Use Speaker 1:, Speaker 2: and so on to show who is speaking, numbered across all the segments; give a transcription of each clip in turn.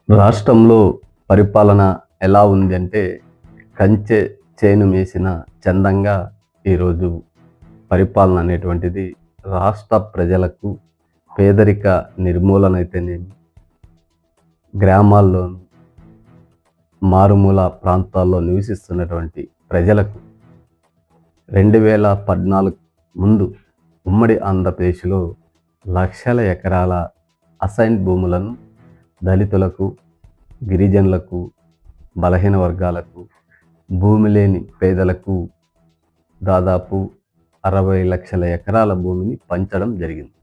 Speaker 1: రాష్ట్రంలో పరిపాలన ఎలా ఉంది అంటే కంచె చేను మేసిన చందంగా ఈరోజు పరిపాలన అనేటువంటిది రాష్ట్ర ప్రజలకు పేదరిక నిర్మూలన అయితేనేమి, గ్రామాల్లోను మారుమూల ప్రాంతాల్లో నివసిస్తున్నటువంటి ప్రజలకు 2014 ముందు ఉమ్మడి ఆంధ్రప్రదేశ్లో లక్షల ఎకరాల అసైన్ భూములను దళితులకు, గిరిజనులకు, బలహీన వర్గాలకు, భూమి లేని పేదలకు దాదాపు 60 లక్షల ఎకరాల భూమిని పంచడం జరిగింది.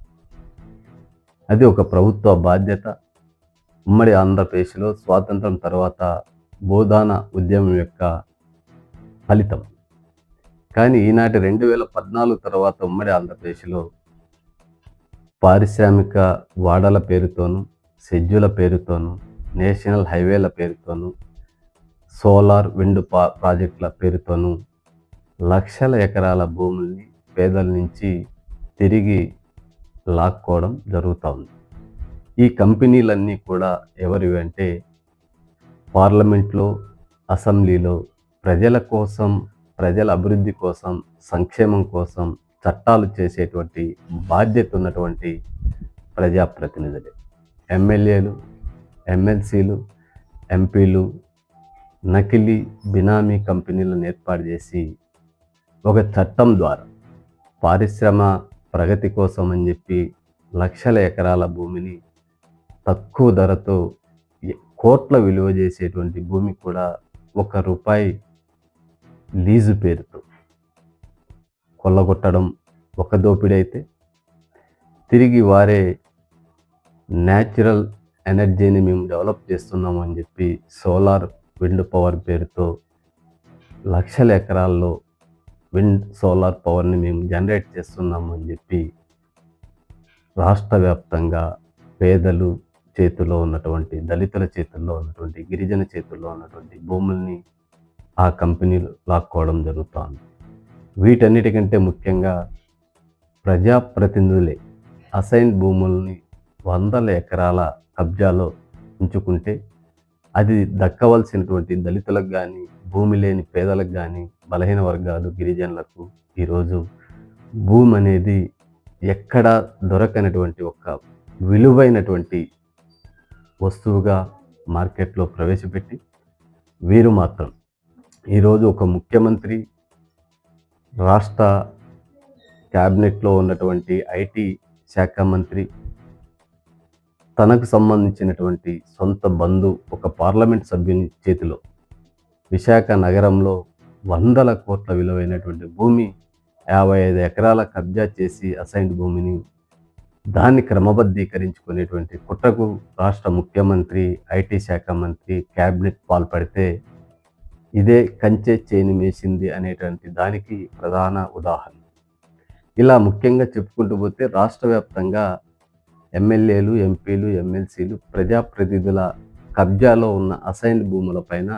Speaker 1: అది ఒక ప్రభుత్వ బాధ్యత. ఉమ్మడి ఆంధ్రప్రదేశ్లో స్వాతంత్రం తర్వాత భూదాన ఉద్యమం యొక్క ఫలితం. కానీ ఈనాటి 2014 తర్వాత ఉమ్మడి ఆంధ్రప్రదేశ్లో పారిశ్రామిక వాడల పేరుతోనూ, షెడ్యూల పేరుతోనూ, నేషనల్ హైవేల పేరుతోనూ, సోలార్ విండ్ ప్రాజెక్టుల పేరుతోనూ లక్షల ఎకరాల భూముల్ని పేదల నుంచి తిరిగి లాక్కోవడం జరుగుతూ ఉంది. ఈ కంపెనీలన్నీ కూడా ఎవరివి అంటే పార్లమెంట్లో, అసెంబ్లీలో ప్రజల కోసం, ప్రజల అభివృద్ధి కోసం, సంక్షేమం కోసం చట్టాలు చేసేటువంటి బాధ్యత ఉన్నటువంటి ప్రజాప్రతినిధులే. ఎమ్మెల్యేలు, ఎమ్మెల్సీలు, ఎంపీలు నకిలీ బినామీ కంపెనీలను ఏర్పాటు చేసి ఒక చట్టం ద్వారా పారిశ్రమ ప్రగతి కోసం అని చెప్పి లక్షల ఎకరాల భూమిని తక్కువ ధరతో కోట్ల విలువ చేసేటువంటి భూమి కూడా ₹1 లీజు పేరుతో కొల్లగొట్టడం ఒక దోపిడీ అయితే, తిరిగి వారే న్యాచురల్ ఎనర్జీని మేము డెవలప్ చేస్తున్నాము అని చెప్పి సోలార్ విండ్ పవర్ పేరుతో లక్షల ఎకరాల్లో సోలార్ పవర్ని మేము జనరేట్ చేస్తున్నాము అని చెప్పి రాష్ట్ర వ్యాప్తంగా పేదలు చేతిలో ఉన్నటువంటి, దళితుల చేతుల్లో ఉన్నటువంటి, గిరిజన చేతుల్లో ఉన్నటువంటి భూముల్ని ఆ కంపెనీలు లాక్కోవడం జరుగుతుంది. వీటన్నిటికంటే ముఖ్యంగా ప్రజాప్రతినిధులే అసైన్ భూముల్ని వందల ఎకరాల కబ్జాలో ఉంచుకుంటే అది దక్కవలసినటువంటి దళితులకు కానీ, భూమి లేని పేదలకు కానీ, బలహీన వర్గాలు, గిరిజనులకు ఈరోజు భూమి అనేది ఎక్కడా దొరకనటువంటి ఒక విలువైనటువంటి వస్తువుగా మార్కెట్లో ప్రవేశపెట్టి వీరు మాత్రం ఈరోజు ఒక ముఖ్యమంత్రి, రాష్ట్ర క్యాబినెట్లో ఉన్నటువంటి ఐటీ శాఖ మంత్రి, తనకు సంబంధించినటువంటి సొంత ఒక పార్లమెంట్ సభ్యుని చేతిలో విశాఖ నగరంలో వందల కోట్ల విలువైనటువంటి భూమి 55 ఎకరాల కబ్జా చేసి అసైన్డ్ భూమిని దాన్ని క్రమబద్ధీకరించుకునేటువంటి కుట్రకు రాష్ట్ర ముఖ్యమంత్రి, ఐటీ శాఖ మంత్రి, క్యాబినెట్ పాల్పడితే ఇదే కంచె చేను మేసింది అనేటువంటి దానికి ప్రధాన ఉదాహరణ. ఇలా ముఖ్యంగా చెప్పుకుంటూ పోతే రాష్ట్ర వ్యాప్తంగా ఎమ్మెల్యేలు, ఎంపీలు, ఎమ్మెల్సీలు, ప్రజాప్రతినిధుల కబ్జాలో ఉన్న అసైన్డ్ భూములపైన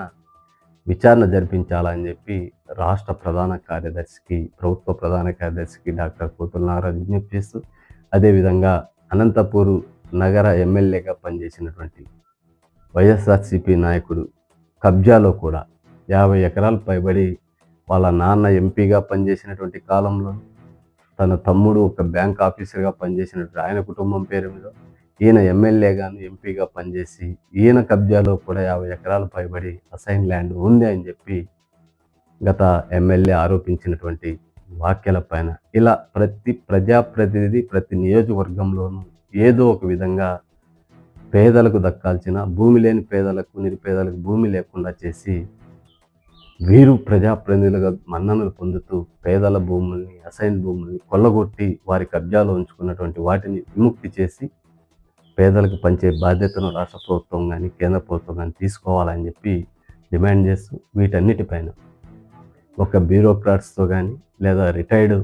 Speaker 1: విచారణ జరిపించాలని చెప్పి రాష్ట్ర ప్రధాన కార్యదర్శికి, ప్రభుత్వ ప్రధాన కార్యదర్శికి డాక్టర్ పోతుల నాగరాజు విజ్ఞప్తి చేస్తూ, అదేవిధంగా అనంతపూర్ నగర ఎమ్మెల్యేగా పనిచేసినటువంటి వైఎస్ఆర్సీపీ నాయకుడు కబ్జాలో కూడా 50 ఎకరాలు పైబడి వాళ్ళ నాన్న ఎంపీగా పనిచేసినటువంటి కాలంలో, తన తమ్ముడు ఒక బ్యాంక్ ఆఫీసర్గా పనిచేసినటువంటి ఆయన కుటుంబం పేరు మీద, ఈయన ఎమ్మెల్యేగాను, ఎంపీగా పనిచేసి ఈయన కబ్జాలో కూడా 50 ఎకరాలు పైబడి అసైన్ ల్యాండ్ ఉంది అని చెప్పి గత ఎమ్మెల్యే ఆరోపించినటువంటి వ్యాఖ్యల పైన ఇలా ప్రతి ప్రజాప్రతినిధి, ప్రతి నియోజకవర్గంలోనూ ఏదో ఒక విధంగా పేదలకు దక్కాల్సిన భూమి లేని పేదలకు, నిరుపేదలకు భూమి లేకుండా చేసి వీరు ప్రజాప్రతినిధులుగా మన్ననలు పొందుతూ పేదల భూముల్ని, అసైన్ భూముల్ని కొల్లగొట్టి వారి కబ్జాలో ఉంచుకున్నటువంటి వాటిని విముక్తి చేసి పేదలకు పంచే బాధ్యతను రాష్ట్ర ప్రభుత్వం కానీ, కేంద్ర ప్రభుత్వం కానీ తీసుకోవాలని చెప్పి డిమాండ్ చేస్తూ వీటన్నిటిపైన ఒక బ్యూరోక్రాట్స్తో కానీ, లేదా రిటైర్డ్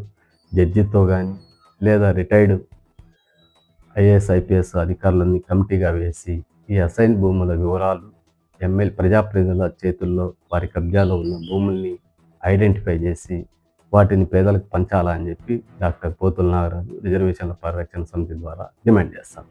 Speaker 1: జడ్జితో కానీ, లేదా రిటైర్డ్ ఐఏఎస్, ఐపీఎస్ అధికారులని కమిటీగా వేసి ఈ అసైన్ భూముల వివరాలు ప్రజాప్రతినిధుల చేతుల్లో వారి కబ్జాలో ఉన్న భూముల్ని ఐడెంటిఫై చేసి వాటిని పేదలకు పంచాలని చెప్పి డాక్టర్ పోతుల నాగరాజు రిజర్వేషన్ల పరిరక్షణ సమితి ద్వారా డిమాండ్ చేస్తాం.